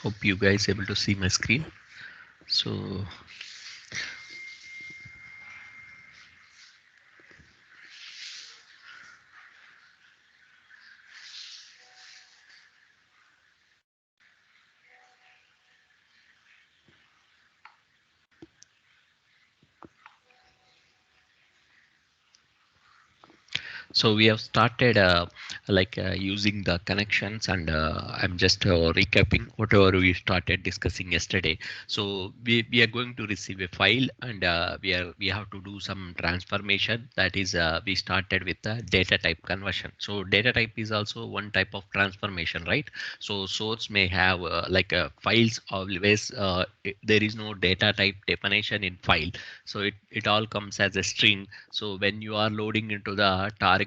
Hope you guys able to see my screen. So So we have started using the connections, and I'm just recapping whatever we started discussing yesterday. So we are going to receive a file, and we have to do some transformation. That is, we started with the data type conversion. So data type is also one type of transformation, right? So source may have files always. There is no data type definition in file, so it all comes as a string. So when you are loading into the target,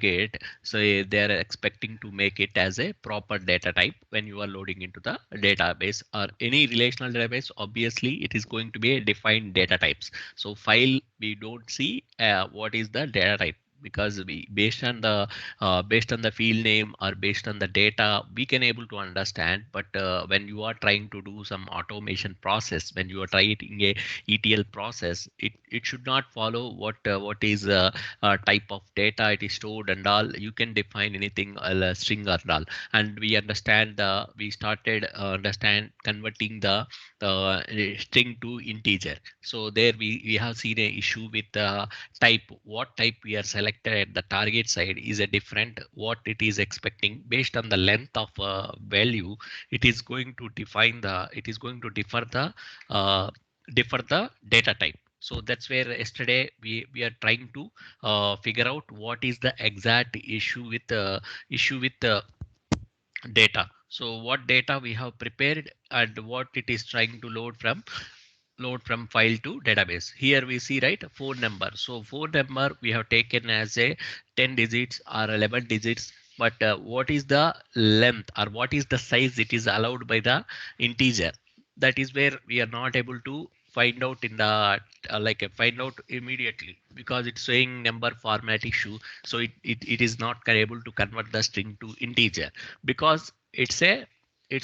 so they are expecting to make it as a proper data type. When you are loading into the database or any relational database, obviously it is going to be a defined data types. So file, we don't see what is the data type, because we based on the field name or based on the data we can able to understand. But when you are trying to do some automation process, when you are trying a ETL process, it should not follow what is type of data it is stored and all. You can define anything, string or all. And we understand we started understand converting the string to integer. So there we have seen a issue with type. What type we are selected at the target side is a different what it is expecting based on the length of value. It is going to define the, it is going to uh, differ the data type. So that's where yesterday we are trying to figure out what is the exact issue with data. So what data we have prepared and what it is trying to load from file to database. Here we see, right, phone number. So phone number we have taken as a 10 digits or 11 digits. But what is the length or what is the size it is allowed by the integer? That is where we are not able to find out in the find out immediately, because it's saying number format issue. So it is not able to convert the string to integer, because it's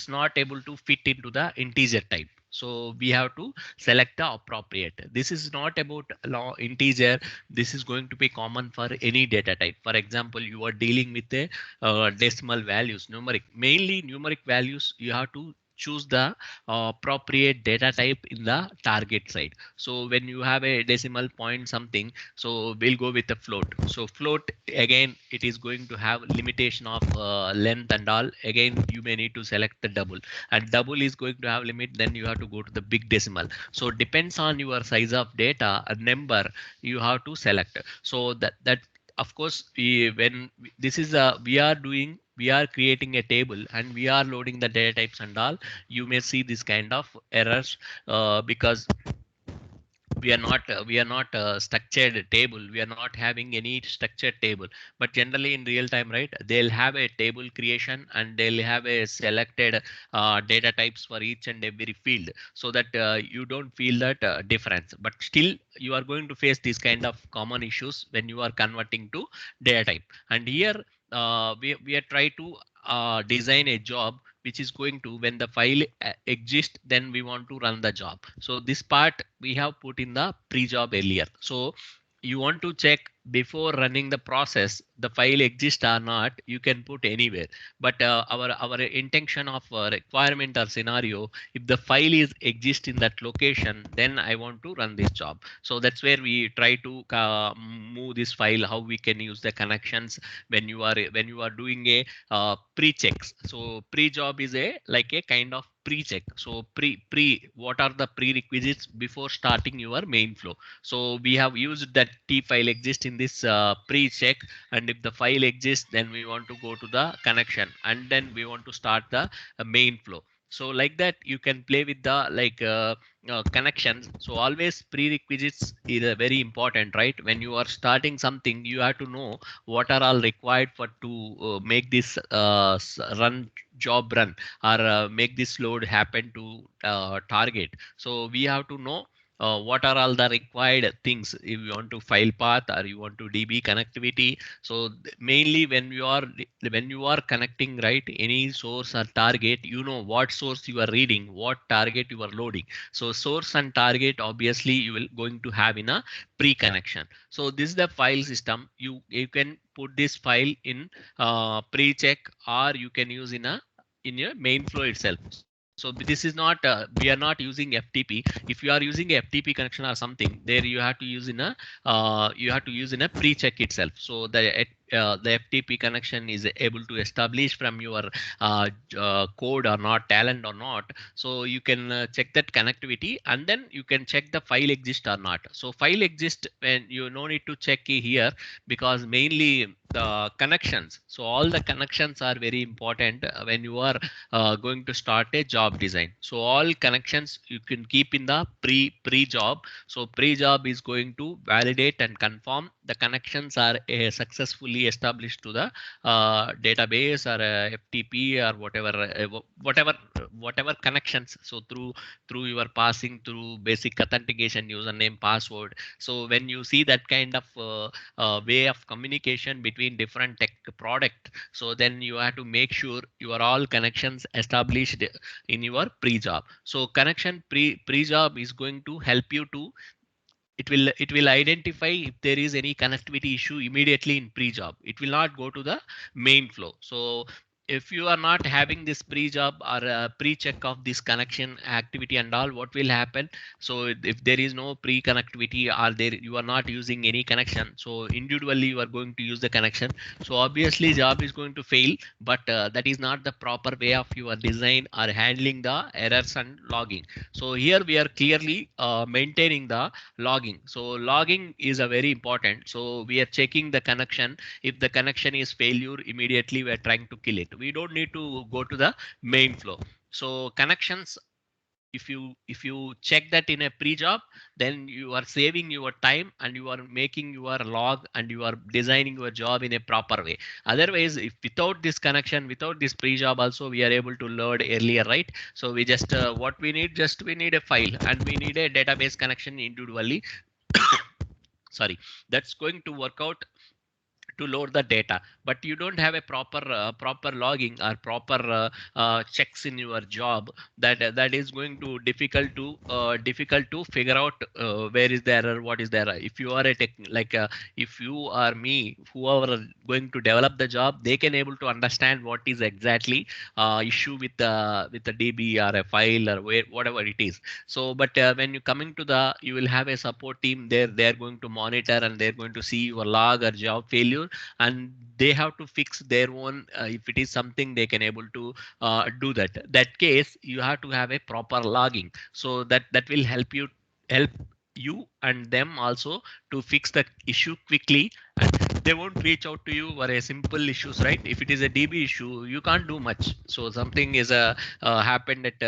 not able to fit into the integer type. So we have to select the appropriate. This is not about law integer. This is going to be common for any data type. For example, you are dealing with a decimal values, numeric, mainly numeric values. You have to choose the appropriate data type in the target side. So when you have a decimal point something, so we'll go with a float. So float, again, it is going to have limitation of length and all. Again, you may need to select the double, and double is going to have limit. Then you have to go to the big decimal. So depends on your size of data, a number you have to select. So that of course this is a, we are creating a table and we are loading the data types and all. You may see this kind of errors because we are not structured table. We are not having any structured table. But generally in real time, right, they'll have a table creation and they'll have a selected data types for each and every field, so that you don't feel that difference. But still you are going to face these kind of common issues when you are converting to data type. And here we are trying to design a job which is going to, when the file exists, then we want to run the job. So this part we have put in the pre-job earlier. So you want to check before running the process the file exists or not, you can put anywhere. But our intention of requirement or scenario, if the file is exist in that location, then I want to run this job. So that's where we try to move this file, how we can use the connections when you are doing a pre-checks. So pre-job is a like a kind of pre-check. So pre what are the prerequisites before starting your main flow? So we have used that T file exists in this pre-check, and if the file exists, then we want to go to the connection, and then we want to start the main flow. So like that you can play with the connections. So always prerequisites is very important, right? When you are starting something, you have to know what are all required for to make this run job run, or make this load happen to target. So we have to know what are all the required things if you want to file path or you want to db connectivity. So mainly when you are connecting, right, any source or target, you know what source you are reading, what target you are loading. So source and target obviously you will going to have in a pre-connection. So this is the file system. You can put this file in pre-check, or you can use in your main flow itself. So this is not we are not using ftp. If you are using a ftp connection or something, there you have to use in a pre-check itself. So the ftp connection is able to establish from your code or not, talent or not. So you can check that connectivity, and then you can check the file exist or not. So file exist, when you no need to check here, because mainly the connections, so all the connections are very important when you are going to start a job design. So all connections you can keep in the pre job. So pre-job is going to validate and confirm the connections are successfully established to the database or FTP or whatever connections. So through your passing through basic authentication, username, password. So when you see that kind of way of communication between different tech product, so then you have to make sure your all connections established in your pre-job. So connection pre-job is going to help you to, it will identify if there is any connectivity issue immediately in pre-job. It will not go to the main flow. So if you are not having this pre-job or pre-check of this connection activity and all, what will happen? So if there is no pre-connectivity, or there you are not using any connection, so individually you are going to use the connection. So obviously job is going to fail, but that is not the proper way of your design or handling the errors and logging. So here we are clearly maintaining the logging. So logging is a very important. So we are checking the connection. If the connection is failure, immediately we are trying to kill it. We don't need to go to the main flow. So connections, if you check that in a pre-job, then you are saving your time and you are making your log and you are designing your job in a proper way. Otherwise, if without this connection, without this pre-job also, we are able to load earlier, right? So we just what we need, just we need a file and we need a database connection individually. Sorry, that's going to work out to load the data, but you don't have a proper logging or proper checks in your job. That is going to difficult to figure out where is the error, what is the error. If you are a tech, like if you or me, whoever are going to develop the job, they can able to understand what is exactly issue with the db or a file or whatever it is. So but when you coming to the, you will have a support team there. They are going to monitor and they're going to see your log or job failure, and they have to fix their own. If it is something, they can able to do that case. You have to have a proper logging, so that will help you and them also to fix the issue quickly, and they won't reach out to you for a simple issues, right? If it is a db issue, you can't do much. So something is happened at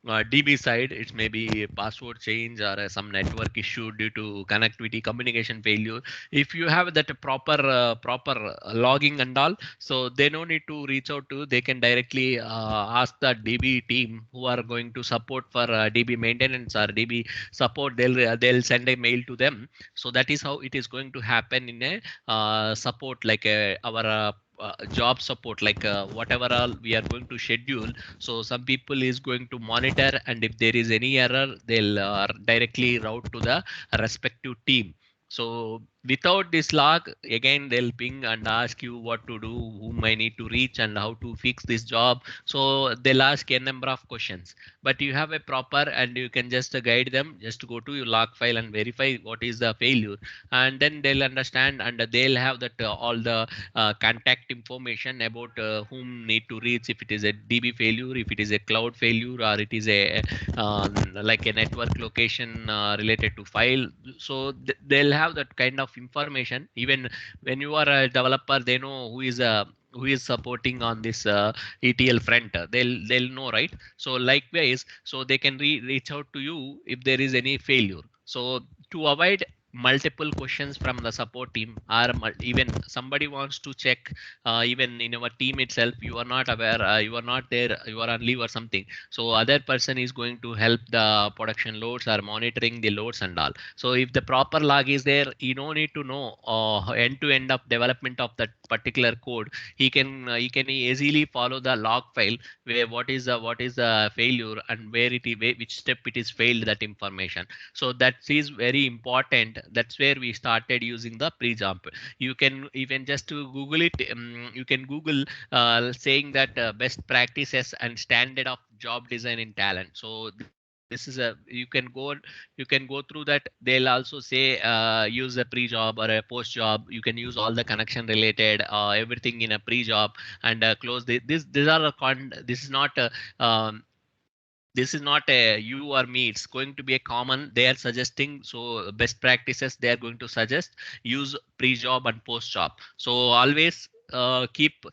DB side, it's maybe a password change or some network issue due to connectivity communication failure. If you have that proper logging and all, so they no need to reach out to, they can directly ask the DB team who are going to support for DB maintenance or DB support. They'll send a mail to them. So that is how it is going to happen in a support, like our job support, like whatever all we are going to schedule. So some people is going to monitor, and if there is any error, they'll directly route to the respective team. So without this log, again they'll ping and ask you what to do, whom I need to reach, and how to fix this job. So they'll ask a number of questions, but you have a proper, and you can just guide them, just go to your log file and verify what is the failure, and then they'll understand, and they'll have that all the contact information about whom need to reach, if it is a DB failure, if it is a cloud failure, or it is a like a network location related to file. So they'll have that kind of information. Even when you are a developer, they know who is supporting on this ETL front. They'll know, right? So likewise, so they can reach out to you if there is any failure. So to avoid multiple questions from the support team, or even somebody wants to check, even in our team itself, you are not aware, you are not there, you are on leave or something, so other person is going to help the production loads or monitoring the loads and all. So if the proper log is there, you don't need to know end to end of development of that particular code. He can easily follow the log file, where what is the failure and where which step it is failed, that information. So that is very important. That's where we started using the pre-jump. You can even just to google it, you can google saying that best practices and standard of job design in talent. So this is a, you can go through that. They'll also say use a pre-job or a post-job. You can use all the connection related everything in a pre-job, and close this. These are this is not um, this is not a you or me, it's going to be a common they are suggesting. So best practices they are going to suggest, use pre-job and post-job. So always keep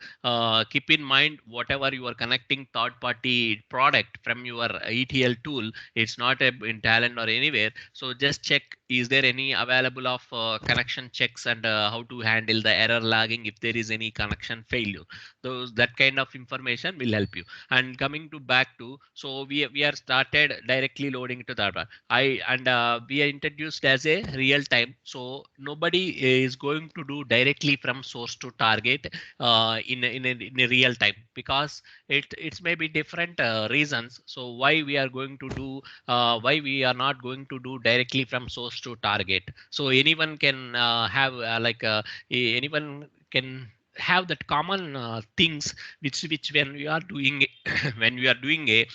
in mind, whatever you are connecting third party product from your ETL tool, it's not in Talend or anywhere. So just check, is there any available of connection checks, and how to handle the error logging if there is any connection failure. Those that kind of information will help you. And coming to back to, so we are started directly loading to that one. We are introduced as a real time, so nobody is going to do directly from source to target in a real time, because it's maybe different reasons. So why we are going to do, why we are not going to do directly from source to target. So anyone can have anyone can have that common things, which when we are doing when we are doing a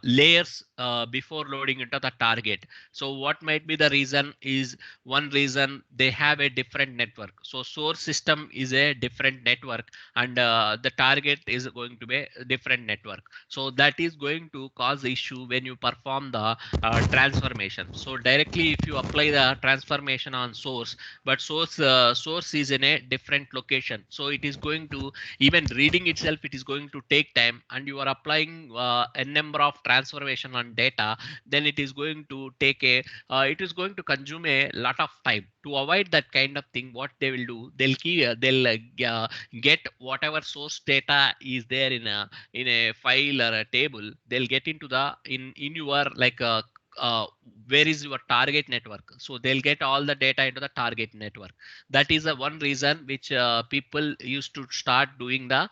layers before loading into the target. So what might be the reason is, one reason they have a different network. So source system is a different network, and the target is going to be a different network. So that is going to cause issue when you perform the transformation. So directly if you apply the transformation on source, but source is in a different location, so it is going to, even reading itself it is going to take time, and you are applying a number of transformation on data, then it is going to take a it is going to consume a lot of time. To avoid that kind of thing, what they will do, they'll get whatever source data is there in a file or a table, they'll get into the in your uh, where is your target network. So they'll get all the data into the target network. That is the one reason which people used to start doing the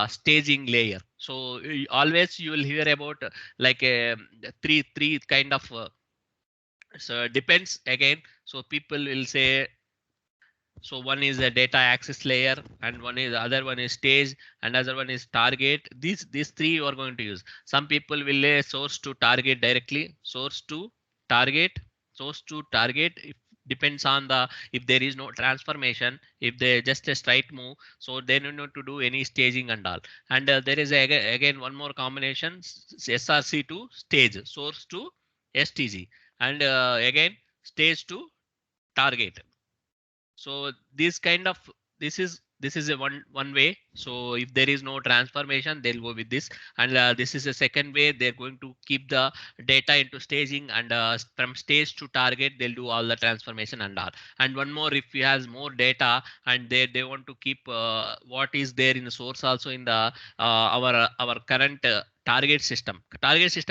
staging layer. So always you will hear about like a three kind of so depends again. So people will say, so one is a data access layer, and one is other one is stage, and other one is target. These three you are going to use. Some people will lay source to target directly, source to target, source to target. If depends on the, if there is no transformation, if they just a straight move, so they don't need to do any staging and all. And there is again one more combination, SRC to stage, source to STG, and again stage to target. So this kind of, this is a one way. So if there is no transformation, they'll go with this. And this is a second way, they're going to keep the data into staging, and from stage to target they'll do all the transformation and all. And one more, if he has more data and they want to keep what is there in the source also in the our current target system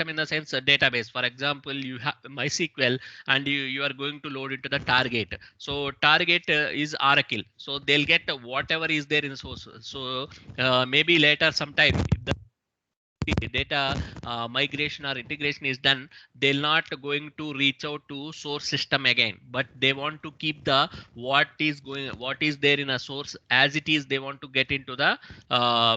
in the sense database. For example, you have MySQL, and you are going to load into the target. So target is Oracle, so they'll get whatever is there in the source. So maybe later sometime if the data migration or integration is done, they'll not going to reach out to source system again, but they want to keep the what is there in a source as it is. They want to uh,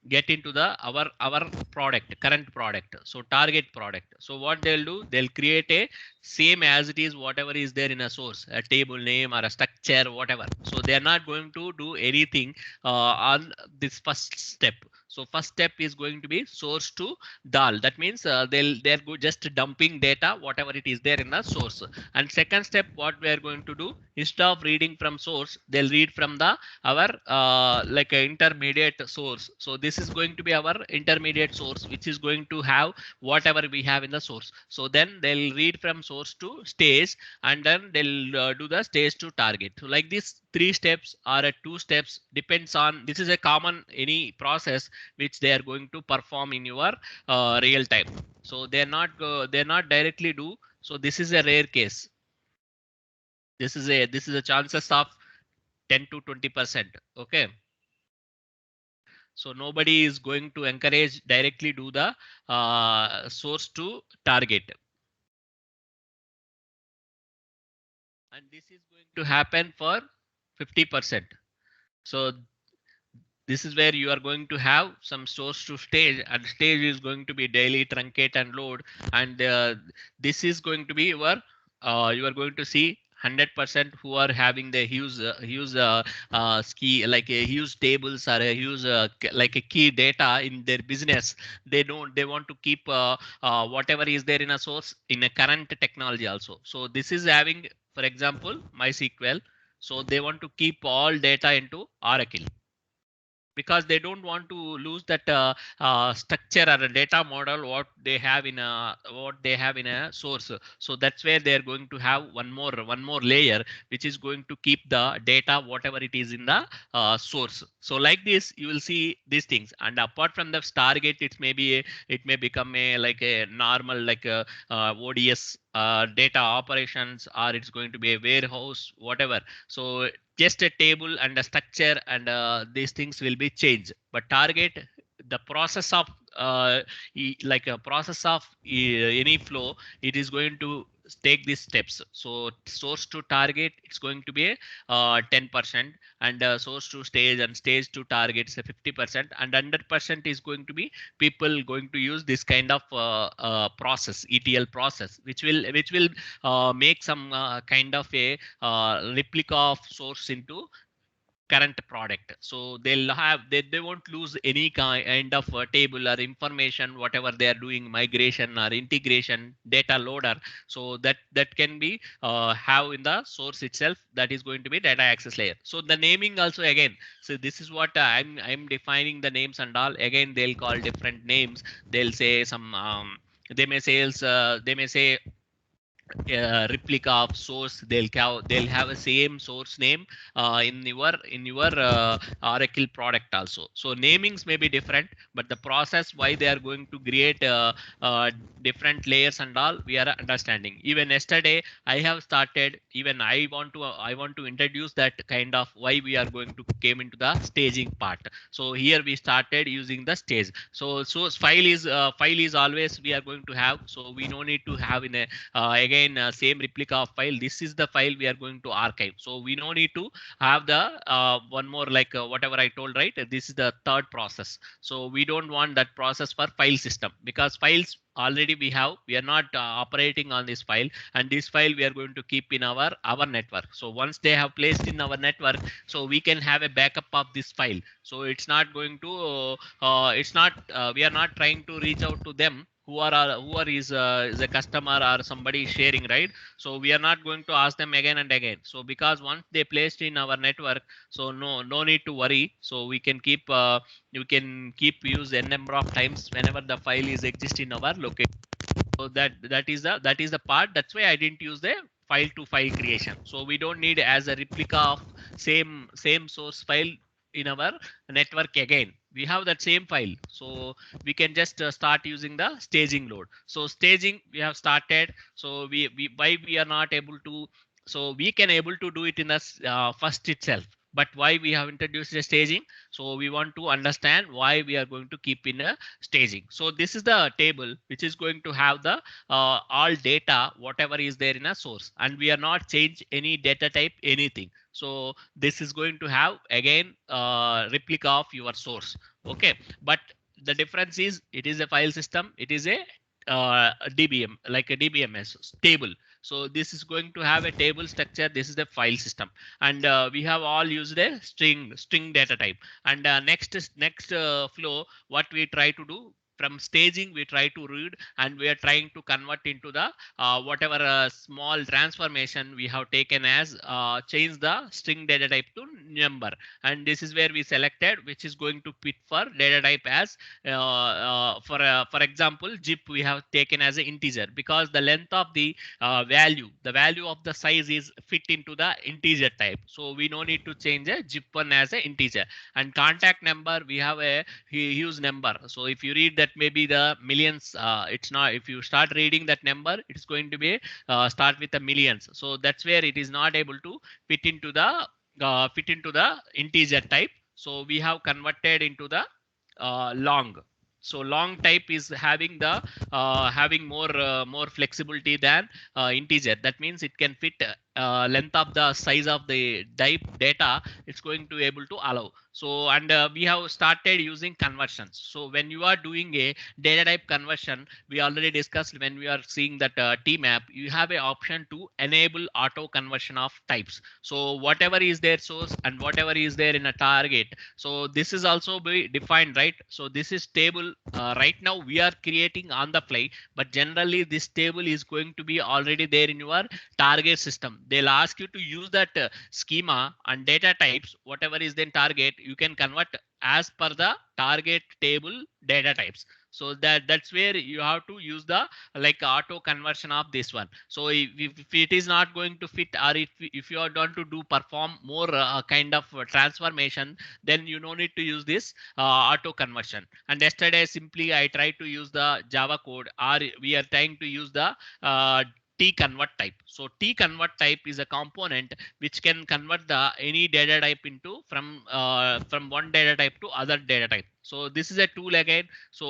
get into the our product, current product, so target product. So what they'll do, they'll create a same as it is, whatever is there in a source, a table name or a structure, whatever. So they're not going to do anything on this first step. So first step is going to be source to dal. That means they're just dumping data whatever it is there in the source. And second step, what we are going to do, instead of reading from source, they'll read from the our like a intermediate source. So this is going to be our intermediate source, which is going to have whatever we have in the source. So then they'll read from source to stage, and then they'll do the stage to target. So like these three steps or two steps depends on, this is a common any process which they are going to perform in your real time. So they're not directly do. So this is a rare case. This is a chances of 10 to 20%. Okay. So nobody is going to encourage directly do the source to target. And this is going to happen for 50%. So this is where you are going to have some source to stage, and stage is going to be daily truncate and load. And this is going to be your you are going to see 100% who are having the huge ski like a huge tables or a huge like a key data in their business. They want to keep whatever is there in a source in a current technology also. So this is having, for example, MySQL. So they want to keep all data into Oracle, because they don't want to lose that structure or a data model what they have in a source. So that's where they are going to have one more layer, which is going to keep the data whatever it is in the source. So like this you will see these things. And apart from the Stargate, it may become a like a normal like a ODS data operations, or it's going to be a warehouse, whatever. So just a table and a structure, and these things will be changed. But target, the process of like a process of any flow, it is going to take these steps. So source to target, it's going to be a 10%, and source to stage and stage to target is a 50%, and 100% is going to be people going to use this kind of process, ETL process, which will make some kind of a replica of source into current product. So they won't lose any kind of table or information whatever they are doing, migration or integration data loader. So that can be have in the source itself. That is going to be data access layer. So the naming also again, so this is what I'm defining the names and all. Again they'll call different names. They'll say some they may say replica of source. They'll have a same source name in your Oracle product also. So namings may be different, but the process why they are going to create different layers and all, we are understanding. Even yesterday I have started, even I want to introduce that kind of why we are going to came into the staging part. So here we started using the stage. So file is always we are going to have. So we no need to have in a again same replica of file. This is the file we are going to archive. So we no need to have the one more like whatever I told, right? This is the third process. So we don't want that process for file system, because files already we are not operating on this file, and this file we are going to keep in our network. So once they have placed in our network, so we can have a backup of this file. So it's not going to it's not we are not trying to reach out to them who are is a customer or somebody sharing, right? So we are not going to ask them again and again. So because once they placed in our network, so no need to worry. So we can keep you can keep use n number of times whenever the file is exist in our location. So that is the part. That's why I didn't use the file to file creation. So we don't need as a replica of same source file in our network again. We have that same file. So we can just start using the staging load. So staging we have started. So we why we are not able to, so we can able to do it in the first itself. But why we have introduced the staging? So we want to understand why we are going to keep in a staging. So this is the table which is going to have the all data whatever is there in a source, and we are not change any data type anything. So this is going to have again replica of your source. Okay, but the difference is it is a file system, it is a DBM like a DBMS table. So this is going to have a table structure. This is the file system, and we have all used a string data type. And next flow, what we try to do, from staging we try to read, and we are trying to convert into the whatever small transformation we have taken as change the string data type to number. And this is where we selected which is going to fit for data type as for example zip we have taken as an integer, because the length of the value of the size is fit into the integer type, so we no need to change a zip one as an integer. And contact number, we have a huge number, so if you read that maybe the millions, it's not, if you start reading that number it's going to be start with the millions, so that's where it is not able to fit into the integer type. So we have converted into the long. So long type is having the having more flexibility than integer. That means it can fit length of the size of the type data, it's going to able to allow. So and we have started using conversions. So when you are doing a data type conversion, we already discussed when we are seeing that tmap, you have a option to enable auto conversion of types. So whatever is their source and whatever is there in a target, so this is also be defined, right? So this is table right now we are creating on the fly, but generally this table is going to be already there in your target system. They'll ask you to use that schema and data types, whatever is then target, you can convert as per the target table data types. So that's where you have to use the like auto conversion of this one. So if it is not going to fit, or if you are done to do perform more kind of transformation, then you no need to use this auto conversion. And yesterday simply I tried to use the java code, or we are trying to use the uh, t convert type. So t convert type is a component which can convert the any data type into from one data type to other data type. So this is a tool again. So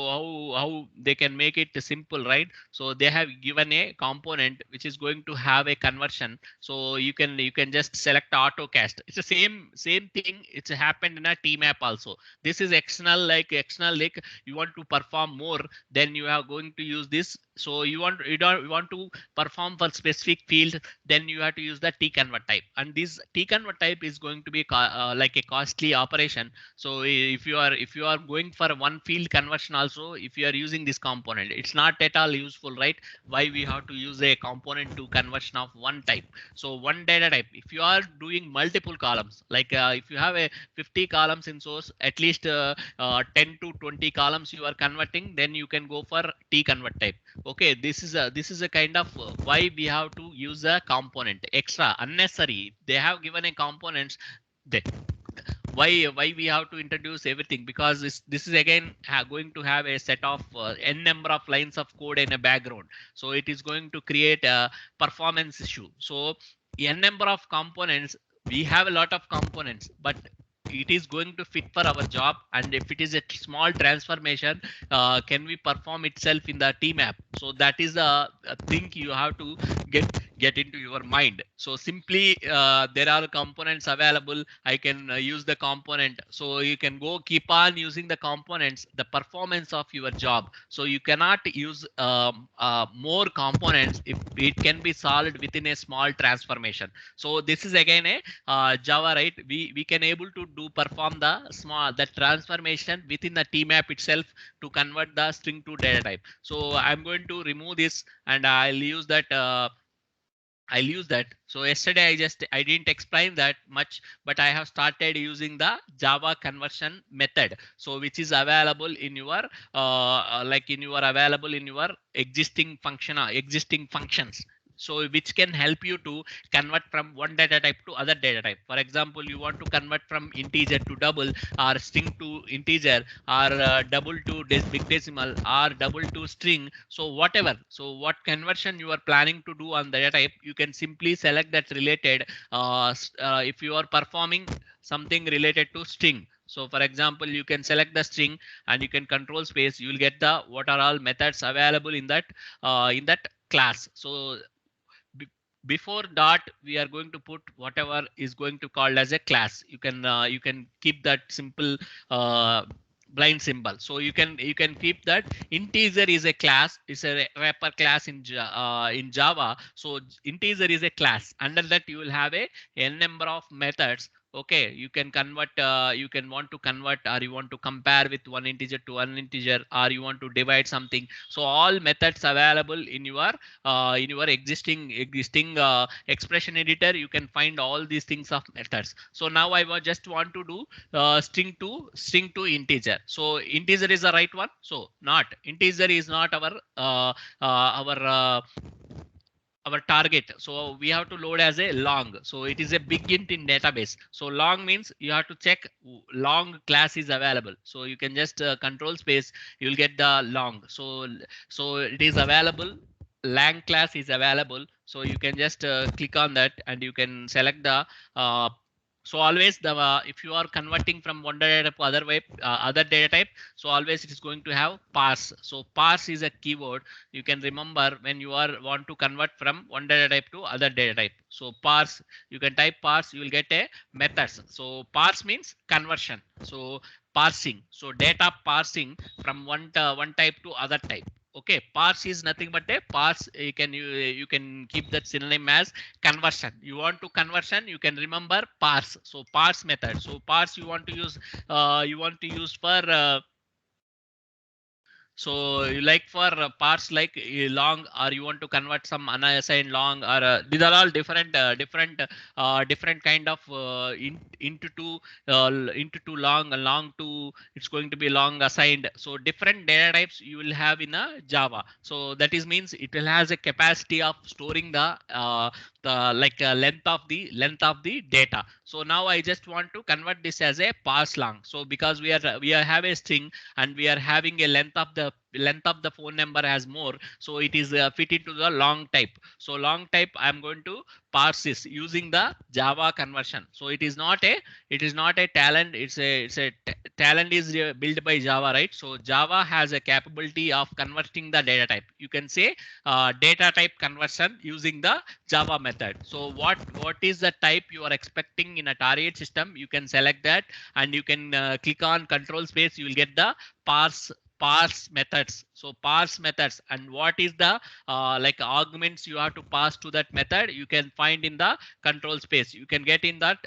how they can make it simple, right? So they have given a component which is going to have a conversion. So you can just select autocast. It's the same thing. It's happened in a tmap also. This is external like you want to perform more, then you are going to use this. So you want to perform for specific field, then you have to use the t convert type. And this t convert type is going to be like a costly operation. So if you are going for one field conversion also, if you are using this component, it's not at all useful, right? Why we have to use a component to conversion of one type? So one data type, if you are doing multiple columns, like if you have a 50 columns in source, at least 10 to 20 columns you are converting, then you can go for t convert type. Okay, this is a kind of why we have to use a component extra unnecessary. They have given a components. They, why we have to introduce everything, because this is again going to have a set of n number of lines of code in a background. So it is going to create a performance issue. So n number of components, we have a lot of components, but it is going to fit for our job. And if it is a small transformation, can we perform itself in the tmap? So that is a thing you have to get into your mind. So simply there are components available, I can use the component. So you can go keep on using the components, the performance of your job. So you cannot use more components if it can be solved within a small transformation. So this is again a java, right? We can able to do perform the transformation within the tmap itself to convert the string to data type. So I'm going to remove this, and I'll use that. So yesterday I didn't explain that much, but I have started using the Java conversion method. So which is available in your available in your existing function, existing functions. So which can help you to convert from one data type to other data type. For example, you want to convert from integer to double, or string to integer, or double to big decimal, or double to string. So whatever, so what conversion you are planning to do on the data type, you can simply select that related if you are performing something related to string. So for example, you can select the string and you can control space, you will get the what are all methods available in that class. So be- before dot we are going to put whatever is going to called as a class. You can keep that simple uh, blind symbol. So you can keep that. Integer is a class, is a wrapper class in Java. So integer is a class. Under that you will have a n number of methods. Okay, you can convert, you can want to convert, or you want to compare with one integer to one integer, or you want to divide something. So all methods available in your existing expression editor. You can find all these things of methods. So now I was just want to do string to integer. So integer is the right one. So not integer is not our target. So we have to load as a long. So it is a big int in database. So long means you have to check long class is available. So you can just control space, you will get the long. So it is available. Lang class is available. So you can just click on that and you can select the so always the if you are converting from one data type to other data type, so always it is going to have parse. So parse is a keyword. You can remember when you are want to convert from one data type to other data type. So parse, you can type parse, you will get a methods. So parse means conversion. So parsing, so data parsing from one type to other type. Okay, parse is nothing but a parse. You can keep that synonym as conversion. You want to conversion, you can remember parse. So parse method. So parse you want to use for so you like for parts like long, or you want to convert some unassigned long, or these are all different kind of into two long, long to it's going to be long assigned. So different data types you will have in a Java. So that is means it will has a capacity of storing the like length of the data. So now I just want to convert this as a parse long. So because we are have a string and we are having a length of the phone number has more, so it is fit into the long type. So long type I'm going to parse this using the Java conversion. So it is not a Talend. Talend is built by Java, right? So Java has a capability of converting the data type. You can say data type conversion using the Java method. So what is the type you are expecting in a target system? You can select that and you can click on control space. You will get the parse methods. So parse methods, and what is the like arguments you have to pass to that method, you can find in the control space. You can get in that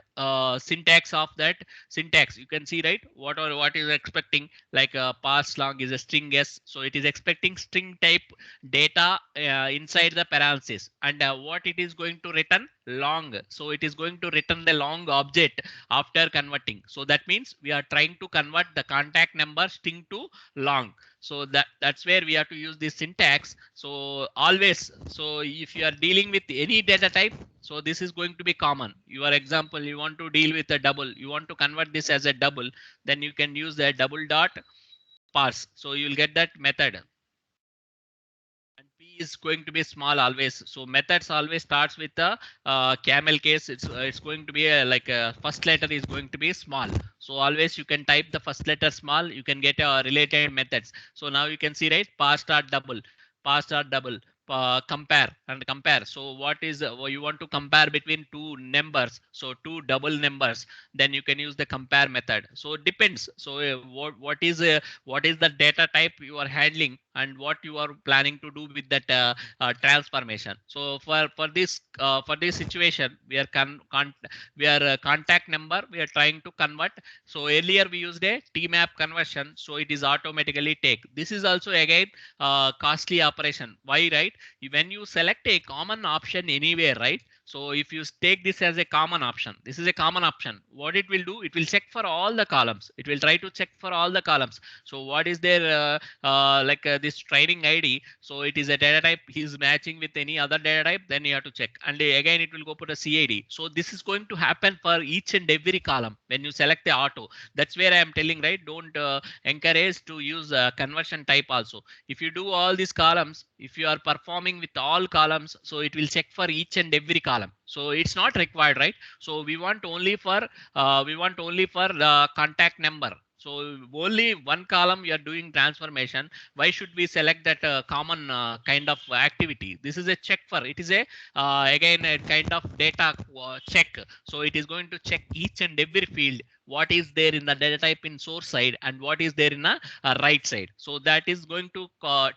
syntax of that syntax. You can see, right, what is expecting, like parse long is a string s. So it is expecting string type data inside the parenthesis, and what it is going to return long. So it is going to return the long object after converting. So that means we are trying to convert the contact number string to long. So that's where we have to use this syntax. So always, so if you are dealing with any data type, so this is going to be common. Your example, you want to deal with a double, you want to convert this as a double, then you can use the double dot parse. So you will get that method, and p is going to be small always. So methods always starts with the camel case. It's going to be like first letter is going to be small. So always you can type the first letter small, you can get related methods. So now you can see, right, parse dot double, parse dot double, compare and compare. So what is you want to compare between two numbers, so two double numbers, then you can use the compare method. So it depends. So what is the data type you are handling and what you are planning to do with that transformation. So for this situation, we are contact number we are trying to convert. So earlier we used a tmap conversion, so it is automatically take. This is also again costly operation. Why, right? When you select a common option anywhere, right? So if you take this as a common option, this is a common option. What it will do, it will check for all the columns. It will try to check for all the columns. So what is their this training ID? So it is a data type is matching with any other data type. Then you have to check, and again it will go put a CID. So this is going to happen for each and every column when you select the auto. That's where I am telling, right? Don't encourage to use conversion type also. If you do all these columns, if you are performing with all columns, so it will check for each and every column. So it's not required, right? So we want only for the contact number. So only one column we are doing transformation. Why should we select that common kind of activity? This is a check for, it is a again a kind of data check. So it is going to check each and every field what is there in the data type in source side and what is there in a right side. So that is going to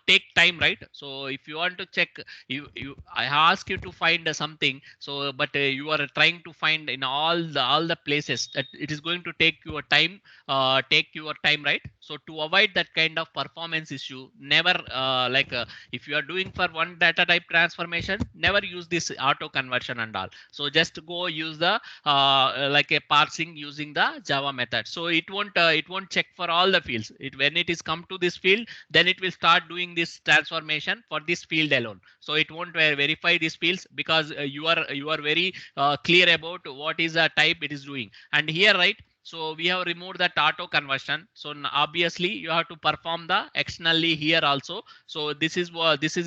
take time, right? So if you want to check, you I ask you to find something, so but you are trying to find in all the places, that it is going to take your time, right? So to avoid that kind of performance issue, never if you are doing for one data type transformation, never use this auto conversion and all. So just go use the like a parsing using the Java method. So it won't check for all the fields. When it is come to this field, then it will start doing this transformation for this field alone. So it won't verify these fields, because you are very clear about what is the type it is doing. And here, right, so we have removed that auto conversion. So obviously you have to perform the externally here also. So this is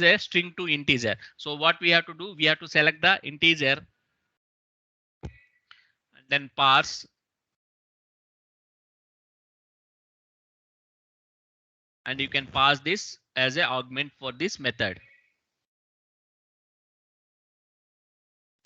a string to integer. So what we have to do, we have to select the integer and then parse, and you can pass this as a augment for this method.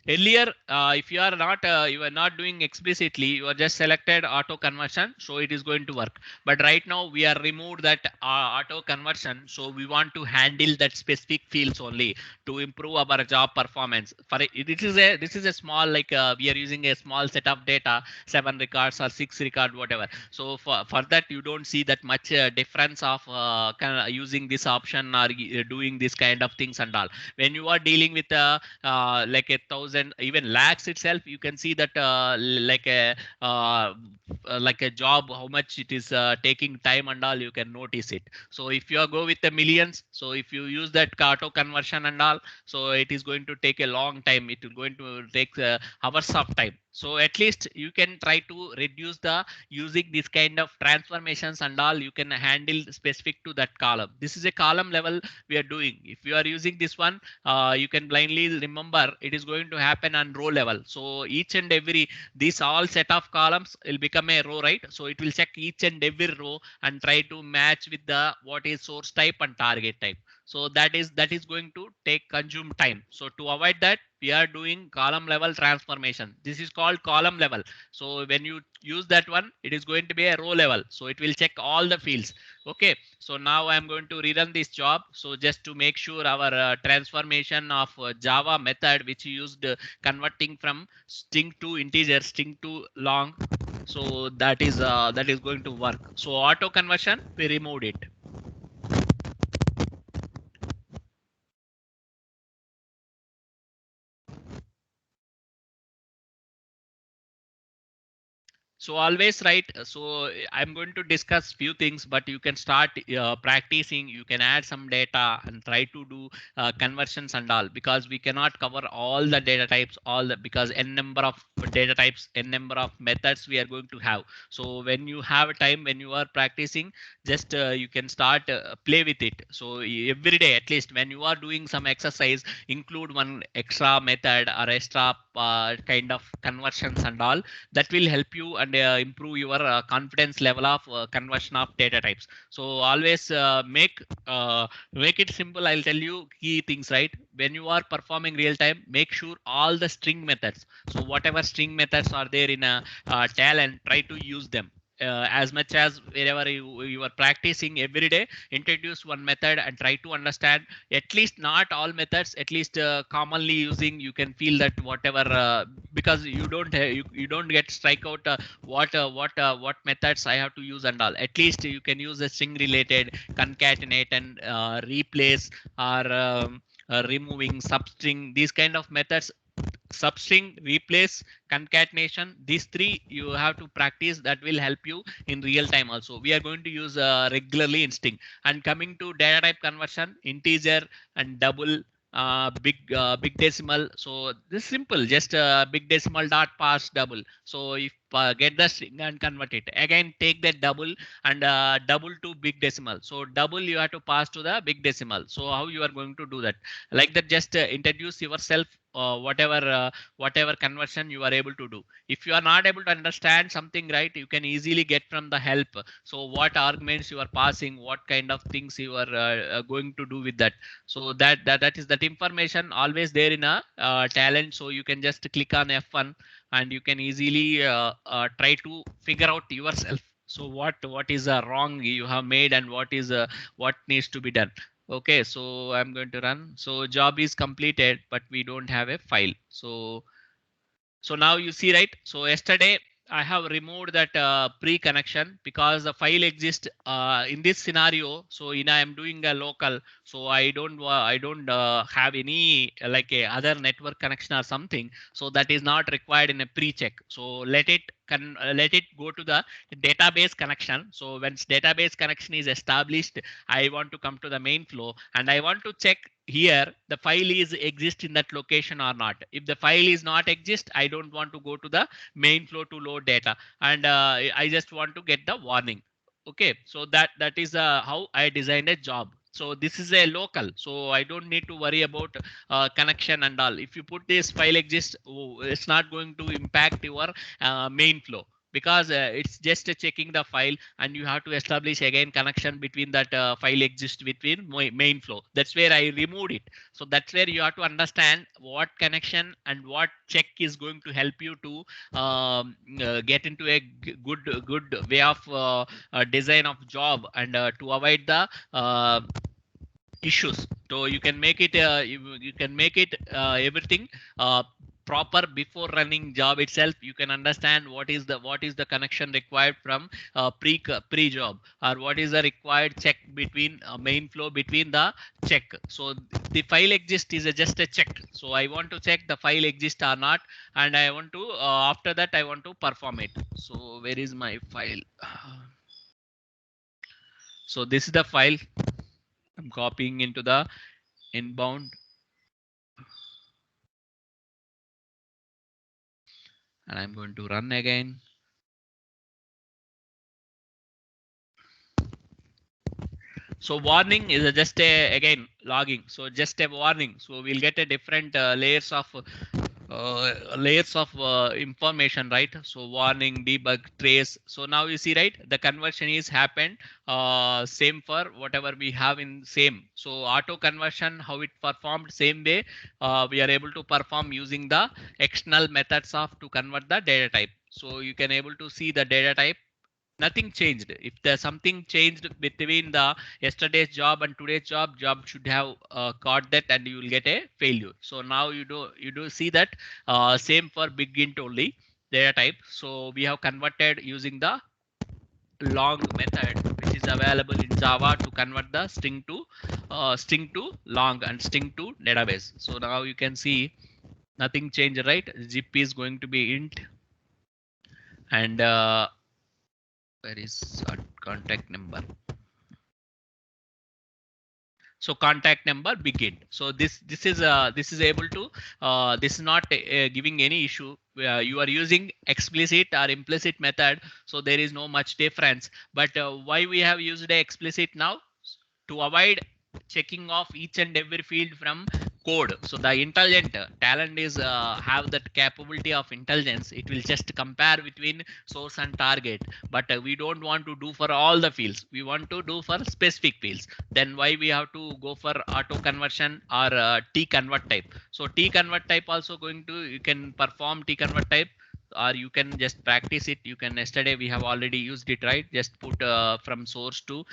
Earlier, if you are not doing explicitly, you are just selected auto conversion, so it is going to work. But right now we are removed that auto conversion, so we want to handle that specific fields only to improve our job performance. For this is a small, we are using a small set of data, 7 records or 6 record, whatever. So for that you don't see that much difference of using this option or doing this kind of things and all. When you are dealing with like 1,000, even lakhs itself, you can see that uh, like a job, how much it is taking time and all, you can notice it. So if you go with the millions, so if you use that auto conversion and all, so it is going to take a long time. It is going to take hours of time. So at least you can try to reduce the using this kind of transformations and all, you can handle specific to that column. This is a column level we are doing. If you are using this one, you can blindly remember it is going to happen on row level. So each and every, these all set of columns will become a row, right? So it will check each and every row and try to match with the what is source type and target type. So that is going to take consume time. So to avoid that, we are doing column level transformation. This is called column level. So when you use that one, it is going to be a row level. So it will check all the fields. Okay, so now I'm going to rerun this job. So just to make sure our transformation of Java method, which used converting from string to integer, string to long. So that is going to work. So auto conversion, we removed it. So always right. So I'm going to discuss few things, but you can start practicing. You can add some data and try to do conversions and all, because we cannot cover all the data types, because n number of data types, n number of methods we are going to have. So when you have time, when you are practicing, just you can start play with it. So every day, at least when you are doing some exercise, include one extra method or extra kind of conversions and all, that will help you and improve your confidence level of conversion of data types. So always make it simple. I'll tell you key things, right? When you are performing real time, make sure all the string methods, so whatever string methods are there in a Talend, try to use them as much as wherever you are practicing every day. Introduce one method and try to understand at least not all methods, at least commonly using. You can feel that whatever because you don't get strike out what methods I have to use and all. At least you can use a string related, concatenate and replace, or removing substring, these kind of methods. Substring, replace, concatenation, these three you have to practice. That will help you in real time also. We are going to use regularly in string. And coming to data type conversion, integer and double, big decimal. So this is simple, just big decimal dot pass double. So if get the string and convert it again, take that double and double to big decimal. So double you have to pass to the big decimal. So how you are going to do that? Like that, just introduce yourself, whatever conversion you are able to do. If you are not able to understand something, right, you can easily get from the help. So what arguments you are passing, what kind of things you are going to do with that. So that is that information always there in a Talend. So you can just click on F1 and you can easily try to figure out yourself. So what is wrong you have made, and what needs to be done. Okay, so I'm going to run. So job is completed, but we don't have a file. So now you see, right? So yesterday I have removed that pre-connection because the file exists in this scenario. So in I am doing a local, so I don't have any like a other network connection or something. So that is not required in a pre-check. So let it go to the database connection. So once database connection is established, I want to come to the main flow and I want to check here the file is exist in that location or not. If the file is not exist, I don't want to go to the main flow to load data, and I just want to get the warning. Okay, so that is how I designed a job. So this is a local, so I don't need to worry about connection and all. If you put this file exist, oh, it's not going to impact your main flow, because it's just checking the file, and you have to establish again connection between that file exists between main flow. That's where I removed it. So that's where you have to understand what connection and what check is going to help you to get into a good way of design of job, and to avoid the issues. So you can make it you can make it everything proper before running job itself. You can understand what is the connection required from pre job, or what is the required check between main flow between the check. So the file exist is just a check. So I want to check the file exist or not, and I want to after that I want to perform it. So where is my file? So this is the file. I'm copying into the inbound, and I'm going to run again. So warning is just a again logging. So just a warning. So we'll get a different layers of information, right? So warning, debug, trace. So now you see, right? The conversion is happened same for whatever we have in same. So auto conversion, how it performed same way. We are able to perform using the external methods of to convert the data type. So you can able to see the data type. Nothing changed. If there's something changed between the yesterday's job and today's job should have caught that, and you will get a failure. So now you do see that same for big int only data type. So we have converted using the long method, which is available in Java to convert the string to long and string to database. So now you can see nothing changed, right? Zip is going to be int, and where is our contact number? So contact number begin. So this is able to this is not giving any issue. You are using explicit or implicit method, so there is no much difference. But why we have used a explicit now? To avoid checking off each and every field from code. So the intelligent talent is have that capability of intelligence. It will just compare between source and target, but we don't want to do for all the fields. We want to do for specific fields. Then why we have to go for auto conversion or t convert type? So t convert type also going to, you can perform t convert type, or you can just practice it. You can, yesterday we have already used it, right? Just put from source to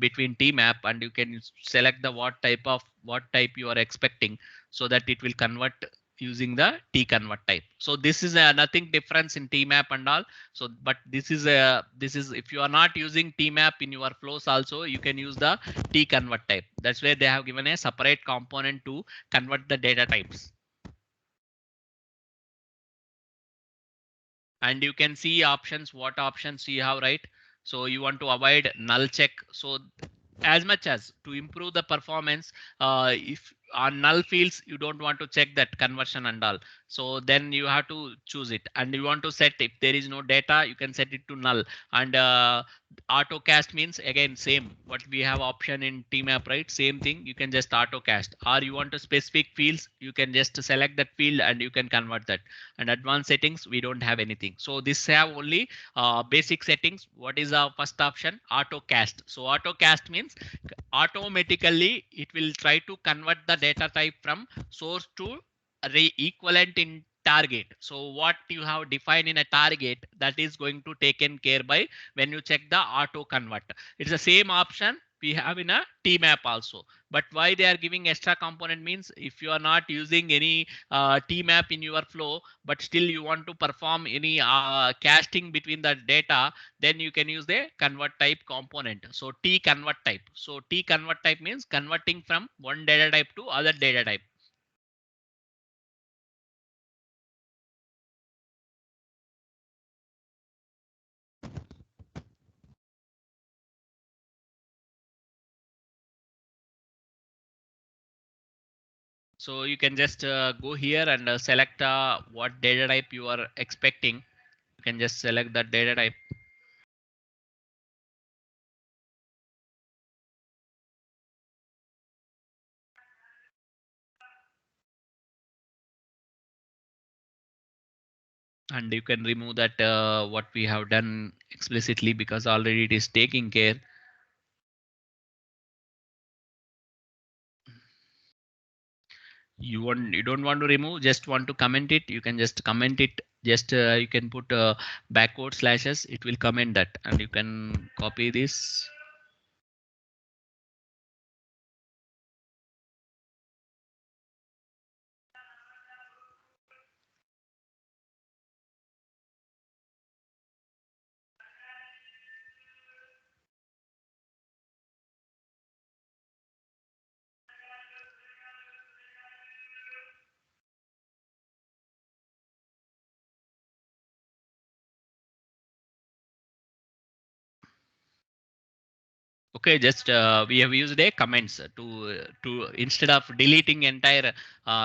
between t map, and you can select the what type you are expecting, so that it will convert using the t convert type. So this is nothing difference in t map and all. So but this is if you are not using t map in your flows also, you can use the t convert type. That's where they have given a separate component to convert the data types. And you can see options, what options you have, right? So you want to avoid null check. So as much as to improve the performance, if on null fields you don't want to check that conversion and all, so then you have to choose it. And you want to set, if there is no data, you can set it to null. And auto cast means again same what we have option in tmap, right? Same thing, you can just auto cast. Or you want to specific fields, you can just select that field and you can convert that. And advanced settings, we don't have anything. So this have only basic settings. What is our first option? Auto cast. So auto cast means automatically it will try to convert the data type from source to array equivalent in target. So what you have defined in a target, that is going to taken care by when you check the auto convert. It's the same option we have in a tmap also. But why they are giving extra component means, if you are not using any tmap in your flow, but still you want to perform any casting between the data, then you can use the convert type component. So t convert type. So t convert type means converting from one data type to other data type. So you can just go here and select what data type you are expecting. You can just select that data type. And you can remove that what we have done explicitly, because already it is taking care. You don't want to remove, just want to comment it, you can just comment it. Just you can put backward slashes, it will comment that, and you can copy this. Okay, just we have used a comments to instead of deleting entire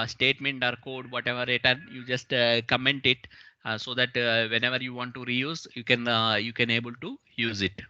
statement or code whatever return, you just comment it, so that whenever you want to reuse, you can able to use it.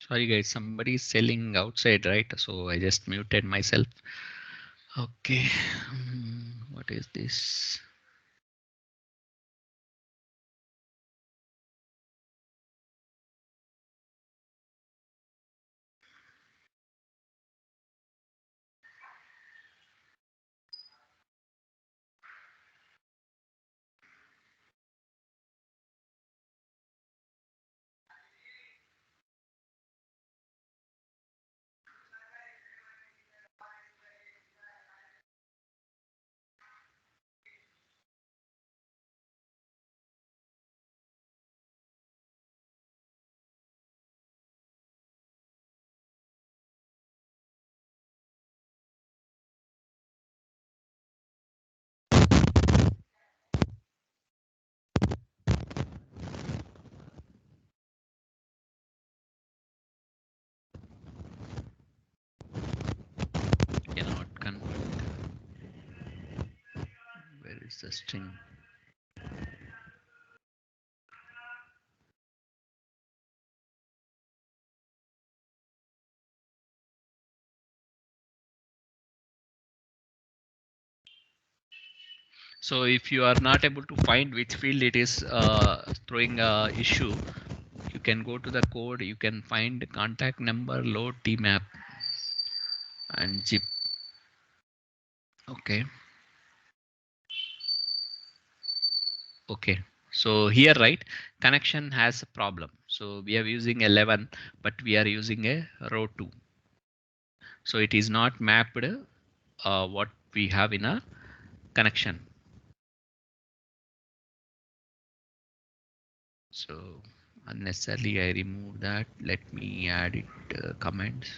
Sorry guys, somebody is selling outside, right? So I just muted myself. Okay. What is this? Cannot convert. Where is the string? So if you are not able to find which field it is throwing a issue, you can go to the code. You can find contact number, load tmap, and zip. Okay. Okay. So here, right, connection has a problem. So we are using 11, but we are using a row 2. So it is not mapped what we have in a connection. So unnecessarily I remove that. Let me add it comments.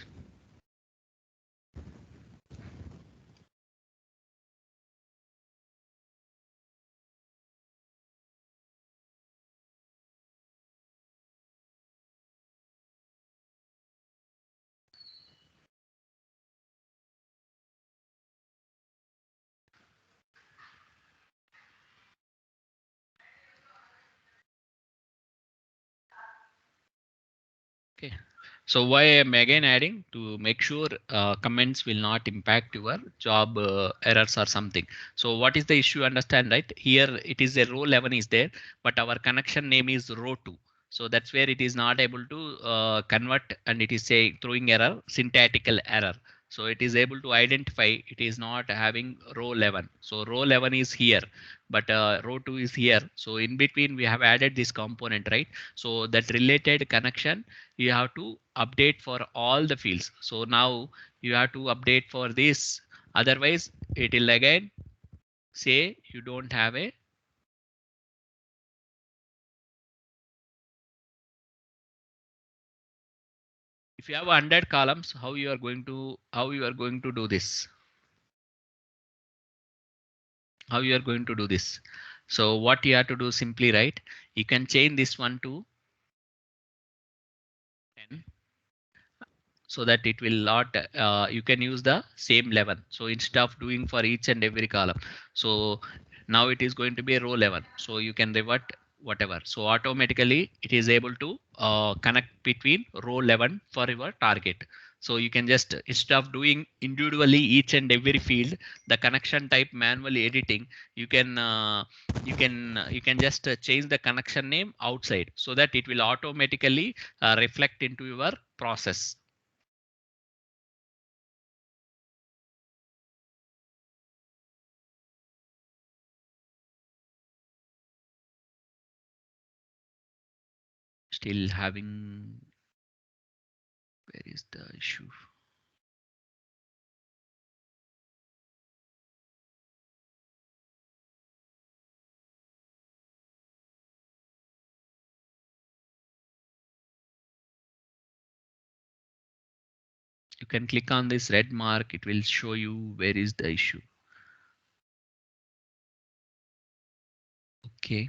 Okay. So why I'm again adding to make sure comments will not impact your job errors or something. So what is the issue? Understand, right? Here it is a row 11 is there, but our connection name is row 2. So that's where it is not able to convert, and it is say throwing error, syntactical error. So it is able to identify it is not having row 11. So row 11 is here, but row 2 is here. So in between we have added this component, right? So that related connection you have to update for all the fields. So now you have to update for this. Otherwise, it will again say you don't have a. If you have 100 columns, how you are going to do this? How you are going to do this? So what you have to do simply, right? You can change this one to 10, so that it will not you can use the same 11. So instead of doing for each and every column, so now it is going to be a row 11. So you can revert whatever. So automatically it is able to connect between row 11 for your target. So you can just, instead of doing individually each and every field, the connection type manually editing, you can you can just change the connection name outside, so that it will automatically reflect into your process. Still having, where is the issue? You can click on this red mark, it will show you where is the issue. Okay.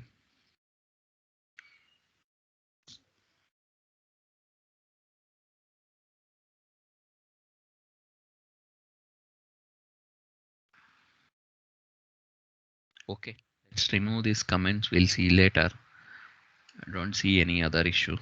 Okay, let's remove these comments, we'll see later. I don't see any other issue.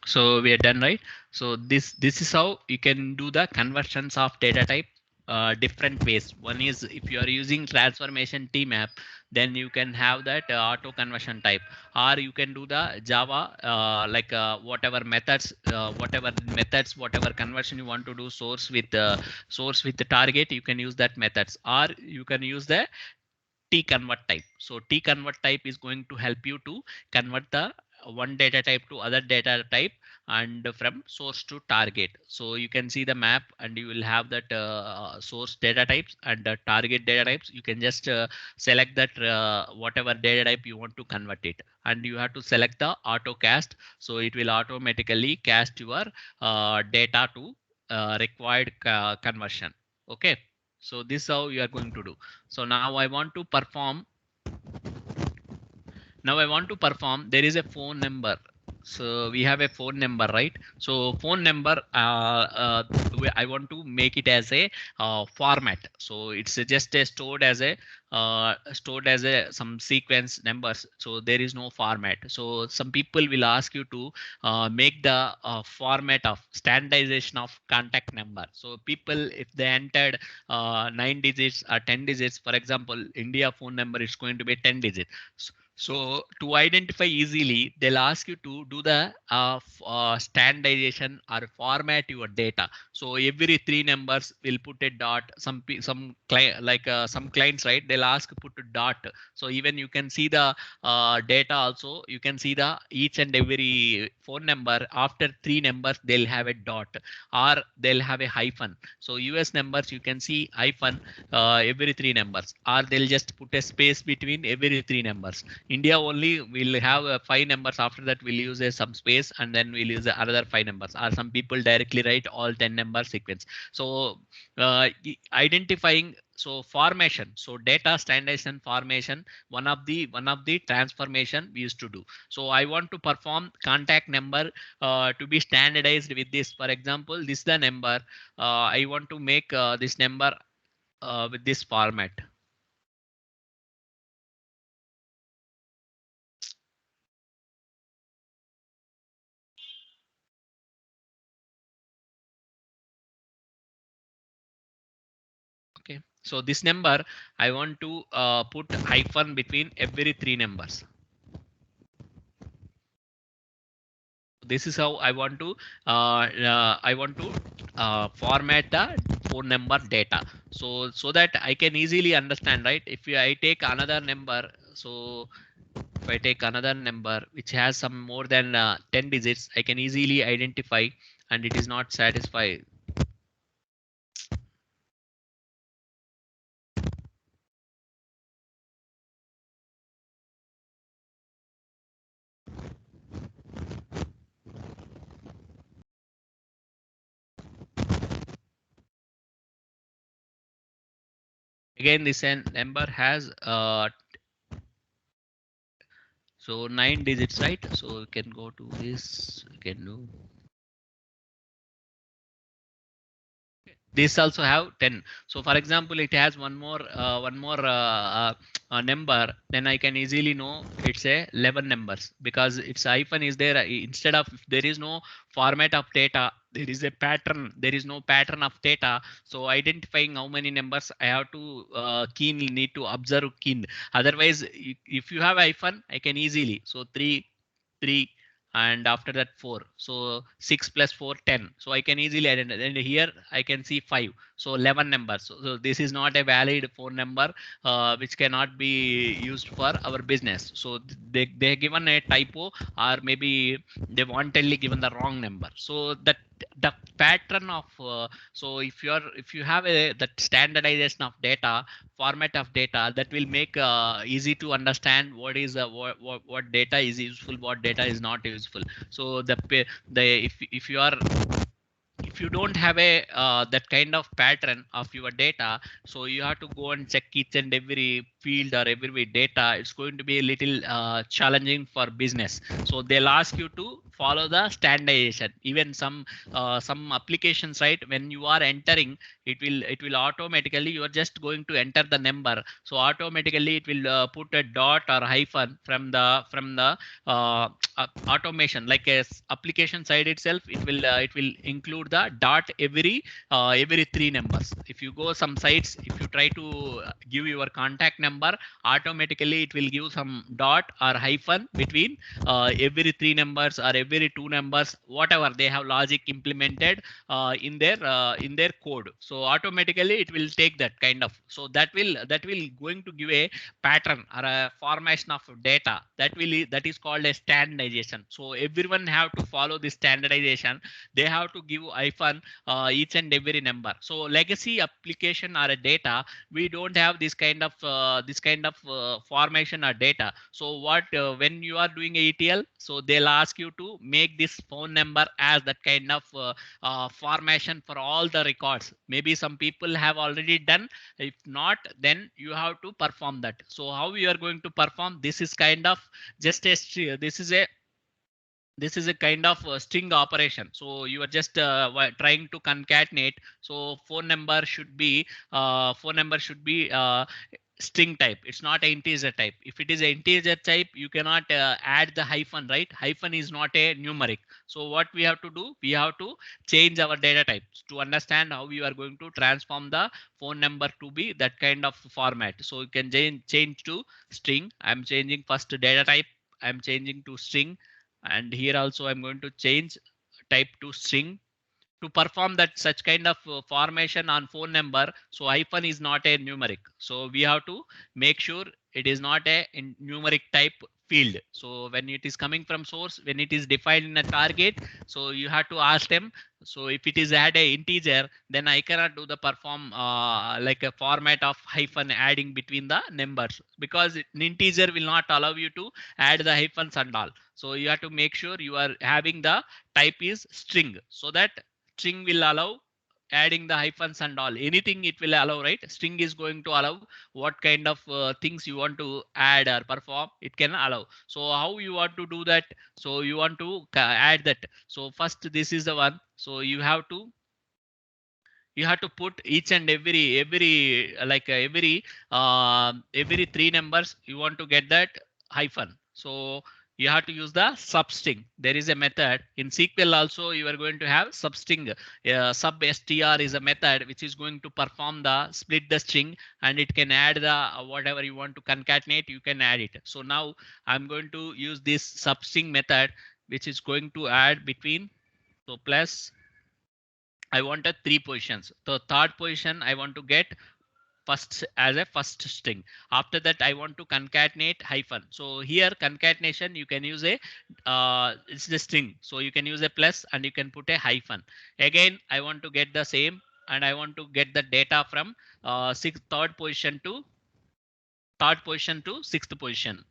So we are done, right? So this is how you can do the conversions of data type different ways. One is if you are using transformation T map, then you can have that auto conversion type, or you can do the Java whatever methods, whatever conversion you want to do, source with the target. You can use that methods, or you can use the T convert type. So T convert type is going to help you to convert the one data type to other data type and from source to target. So you can see the map and you will have that source data types and target data types. You can just select that whatever data type you want to convert it, and you have to select the auto cast. So it will automatically cast your data to required conversion. Okay. So this is how you are going to do. So now I want to perform, there is a phone number. So we have a phone number, right? So phone number, I want to make it as a format. So it's just a stored as a some sequence numbers. So there is no format. So some people will ask you to make the format of standardization of contact number. So people, if they entered 9 digits or 10 digits, for example, India phone number is going to be 10 digits. So to identify easily, they'll ask you to do the standardization or format your data. So every three numbers will put a dot. Some client some clients, right? They'll ask put a dot. So even you can see the data also. You can see the each and every phone number after three numbers they'll have a dot or they'll have a hyphen. So US numbers you can see hyphen every three numbers, or they'll just put a space between every three numbers. India only will have five numbers. After that, we'll use some space and then we'll use another five numbers. Or some people directly write all 10 number sequence. So identifying, so formation, so data standardization formation, one of the transformation we used to do. So I want to perform contact number to be standardized with this. For example, this is the number. I want to make this number with this format. Okay, so this number I want to put hyphen between every three numbers. This is how I want to format the phone number data. So that I can easily understand, right? If I take another number, so if I take another number which has some more than 10 digits, I can easily identify, and it is not satisfied. Again, this number has so 9 digits, right? So we can go to this, we can do. This also have 10. So for example, it has one more number, then I can easily know it's a 11 numbers, because its hyphen is there. Instead of, if there is no format of data, there is a pattern, there is no pattern of data. So identifying how many numbers I have to need to observe keen. Otherwise, if you have hyphen, I can easily, so 3 and after that 4, so 6 plus 4 10. So I can easily identify, and here I can see 5, so 11 numbers. So this is not a valid phone number which cannot be used for our business. So they given a typo, or maybe they wantedly given the wrong number. So that the pattern of so if you have a that standardization of data, format of data, that will make easy to understand what data is useful, what data is not useful. So if you are, if you don't have a that kind of pattern of your data, so you have to go and check each and every field or every data. It's going to be a little challenging for business. So they'll ask you to follow the standardization. Even some applications, right, when you are entering, it will automatically, you are just going to enter the number, so automatically it will put a dot or hyphen from the automation, like a application side itself, it will include the dot every three numbers. If you go some sites, if you try to give your contact number, automatically it will give some dot or hyphen between every three numbers or every two numbers, whatever they have logic implemented in their code. So automatically it will take that kind of, so that will going to give a pattern or a formation of data, that is called a standardization. So everyone have to follow this standardization. They have to give hyphen each and every number. So legacy application or a data, we don't have this kind of formation or data. So what when you are doing ETL, so they'll ask you to make this phone number as that kind of formation for all the records. Maybe some people have already done. If not, then you have to perform that. So how you are going to perform, this is kind of just this is a kind of string operation. So you are just trying to concatenate. So phone number should be string type. It's not an integer type. If it is an integer type, you cannot add the hyphen, right? Hyphen is not a numeric. So what we have to do, we have to change our data types to understand how you are going to transform the phone number to be that kind of format. So you can change to string. I'm changing first data type. I'm changing to string, and here also I'm going to change type to string to perform that such kind of formation on phone number. So hyphen is not a numeric, so we have to make sure it is not a numeric type field. So when it is coming from source, when it is defined in a target, so you have to ask them. So if it is add a integer, then I cannot do the perform like a format of hyphen adding between the numbers, because an integer will not allow you to add the hyphens and all. So you have to make sure you are having the type is string, so that string will allow adding the hyphens and all. Anything it will allow, right? String is going to allow what kind of things you want to add or perform, it can allow. So how you want to do that? So you want to add that. So first, this is the one. So you have to put each and every like every three numbers you want to get that hyphen. So you have to use the substring. There is a method in SQL also, you are going to have substring. Sub str is a method which is going to perform the split the string, and it can add the whatever you want to concatenate, you can add it. So now I'm going to use this substring method, which is going to add between, so plus I wanted three positions. The third position I want to get first as a first string. After that, I want to concatenate hyphen. So here concatenation, you can use a it's the string. So you can use a plus and you can put a hyphen. Again, I want to get the same, and I want to get the data from third position to sixth position.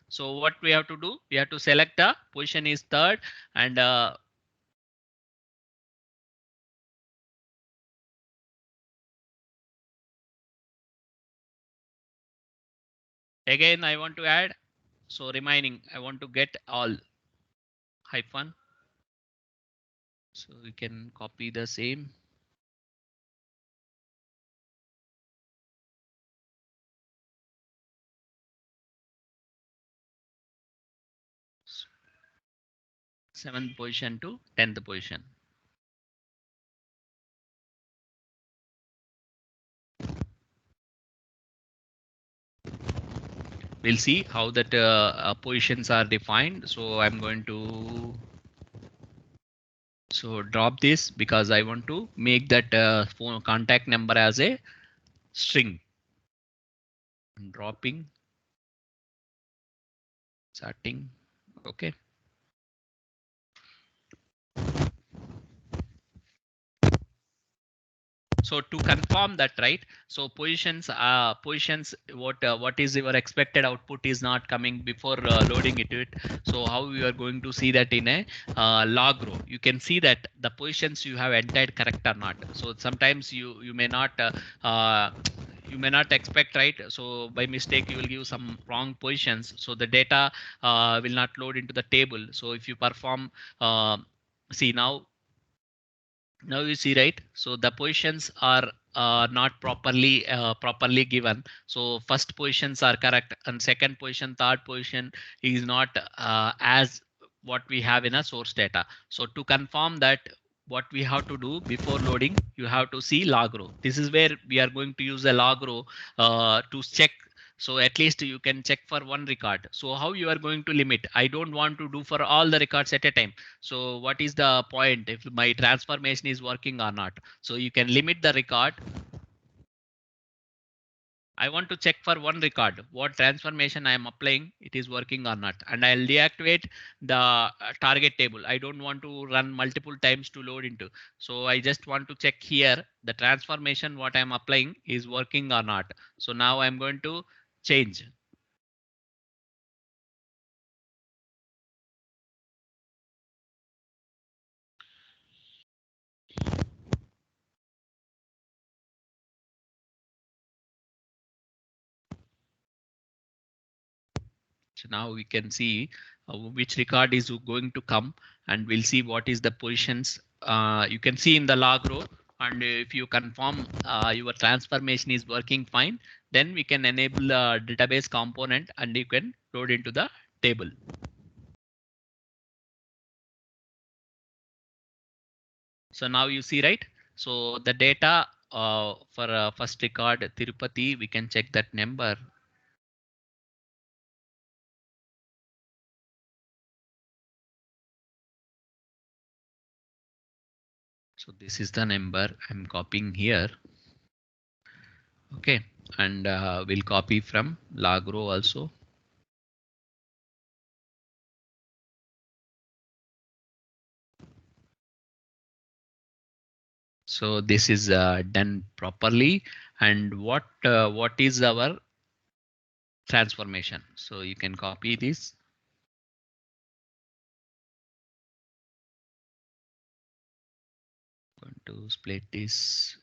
So what we have to do, we have to select the position is third, and again I want to add. So remaining, I want to get all hyphen. So we can copy the same. Seventh position to 10th position. We'll see how that positions are defined. So I'm going to drop this because I want to make that phone contact number as a string. I'm dropping, starting. Okay. So to confirm that, right? So positions, what is your expected output is not coming before loading it. So how you are going to see that in a log row? You can see that the positions you have entered correct or not. So sometimes you may not you may not expect, right? So by mistake you will give some wrong positions, so the data will not load into the table. So if you perform, uh, see now you see, right? So the positions are not properly given. So first positions are correct, and second position, third position is not as what we have in a source data. So to confirm that, what we have to do before loading, you have to see log row. This is where we are going to use a log row to check. So at least you can check for one record. So how you are going to limit? I don't want to do for all the records at a time. So what is the point if my transformation is working or not? So you can limit the record. I want to check for one record, what transformation I am applying, it is working or not. And I'll deactivate the target table. I don't want to run multiple times to load into. So I just want to check here the transformation, what I'm applying is working or not. So now I'm going to change. So now we can see which record is going to come, and we'll see what is the positions. You can see in the log row, and if you confirm your transformation is working fine, then we can enable the database component and you can load into the table. So now you see, right? So the data for first record Tirupati, we can check that number. So this is the number I'm copying here. Okay, and we'll copy from log row also. So this is done properly. And what is our transformation? So you can copy this. Going to split this.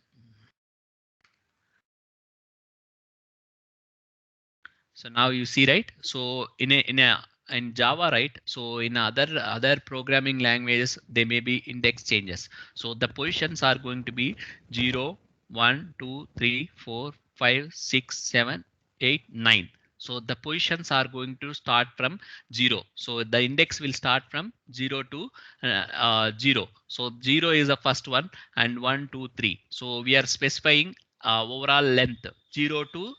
So now you see, right? So in Java, right? So in other programming languages, there may be index changes. So the positions are going to be 0, 1, 2, 3, 4, 5, 6, 7, 8, 9. So the positions are going to start from 0. So the index will start from 0 to 0. So 0 is the first one, and 1, 2, 3. So we are specifying overall length 0 to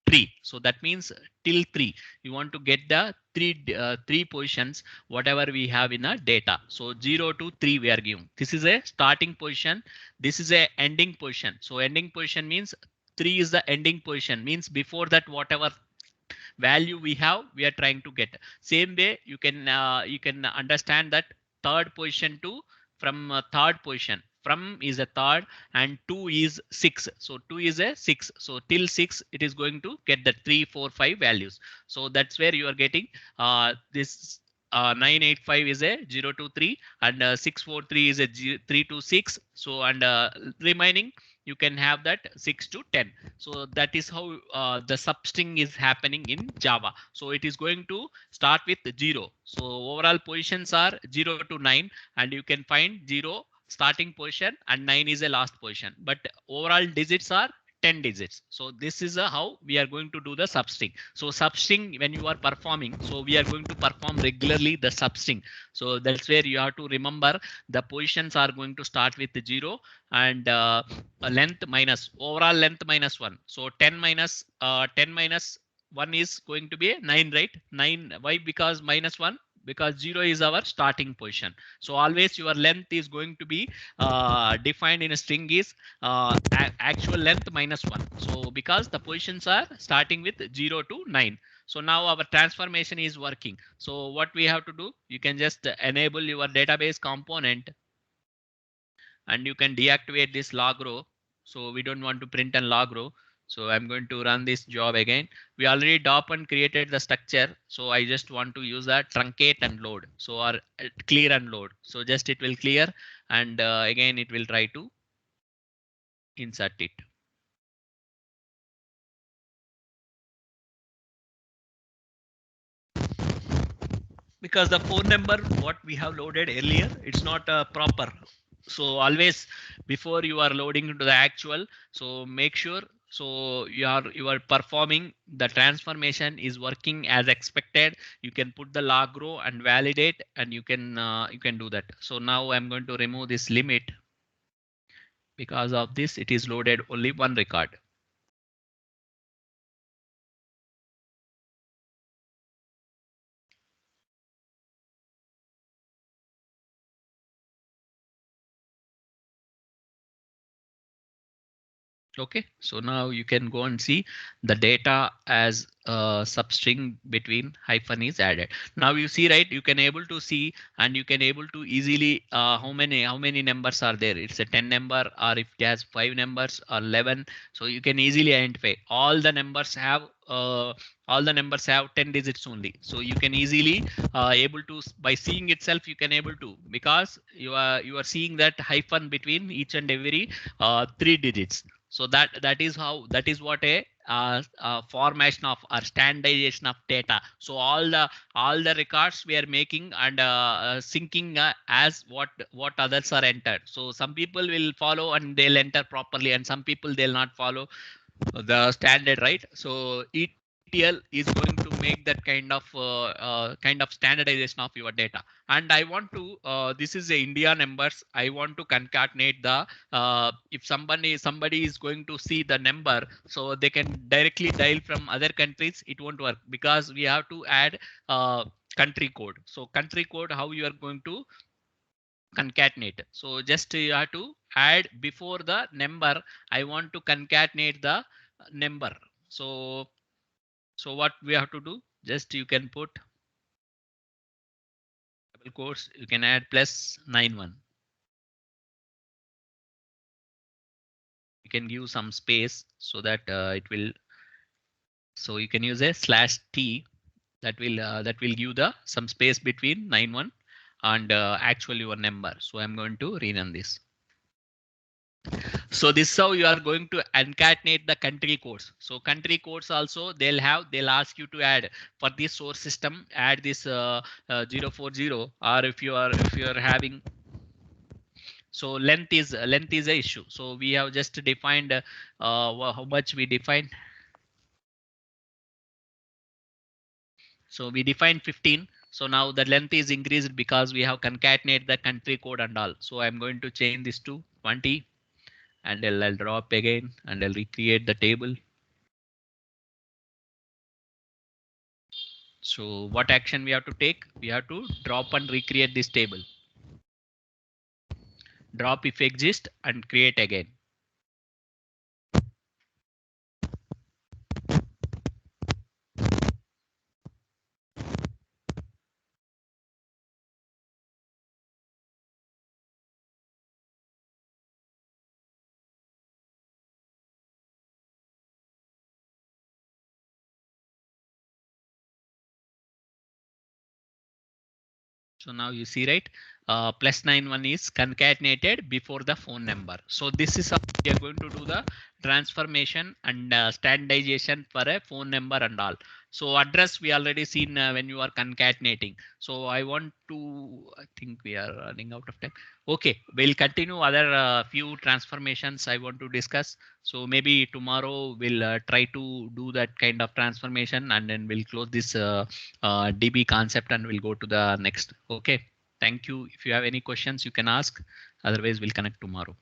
3. So that means till 3 you want to get the three positions whatever we have in a data. So 0 to 3 we are given. This is a starting position, this is a ending position. So ending position means 3 is the ending position, means before that whatever value we have we are trying to get. Same way you can understand that third position to from third position, from is a third, and 2 is 6. So 2 is a 6. So till 6 it is going to get the 3, 4, 5 values. So that's where you are getting this 985 is a 0 to 3, and 643 is a 3 to 6. So and remaining you can have that 6 to 10. So that is how the substring is happening in Java. So it is going to start with 0. So overall positions are 0 to 9, and you can find 0 starting position and 9 is a last position, but overall digits are 10 digits. So this is how we are going to do the substring. So substring, when you are performing, so we are going to perform regularly the substring. So that's where you have to remember the positions are going to start with 0, and length minus overall length minus 1. So 10 minus 1 is going to be a 9, right? 9. Why? Because minus 1, because 0 is our starting position. So always your length is going to be defined in a string is actual length minus 1. So because the positions are starting with 0 to 9. So now our transformation is working. So what we have to do, you can just enable your database component, and you can deactivate this log row. So we don't want to print and log row. So I'm going to run this job again. We already DOP and created the structure. So I just want to use that truncate and load. So or clear and load. So just it will clear, and again it will try to insert it. because the phone number what we have loaded earlier, it's not proper. So always before you are loading into the actual, so make sure so you are performing the transformation is working as expected. You can put the log row and validate, and you can do that. So now I'm going to remove this limit. Because of this, it is loaded only one record. Okay, so now you can go and see the data as a substring between hyphen is added. Now you see, right, you can able to see, and you can able to easily how many numbers are there. It's a 10 number, or if it has 5 numbers or 11. So you can easily identify all the numbers have 10 digits only. So you can easily able to, by seeing itself, you can able to, because you are seeing that hyphen between each and every 3 digits. So that is what a formation of or standardization of data. So all the records we are making and syncing as what others are entered. So some people will follow and they'll enter properly, and some people they'll not follow the standard, right? So ETL is going to make that kind of standardization of your data. And I want to this is a India numbers. I want to concatenate the if somebody is going to see the number, so they can directly dial from other countries. It won't work because we have to add country code. So country code, how you are going to concatenate? So just you have to add before the number. I want to concatenate the number. So what we have to do, just you can put double quotes, you can add +91. You can give some space so that it will, so you can use a /t that will give the some space between 91 and actual your number. So I'm going to rename this. So this is how you are going to concatenate the country codes. So country codes also they'll ask you to add for this source system, add this 040, or if you are having, so length is a issue. So we have just defined how much we defined. So we defined 15. So now the length is increased because we have concatenated the country code and all. So I'm going to change this to 20, and I'll drop again, and I'll recreate the table. So what action we have to take? We have to drop and recreate this table. Drop if exist and create again. So now you see, right, +91 is concatenated before the phone number. So this is how we are going to do the transformation and standardization for a phone number and all. So address we already seen when you are concatenating. So I think we are running out of time. Okay, we'll continue other few transformations I want to discuss. So maybe tomorrow we'll try to do that kind of transformation, and then we'll close this DB concept and we'll go to the next. Okay, thank you. If you have any questions, you can ask. Otherwise, we'll connect tomorrow.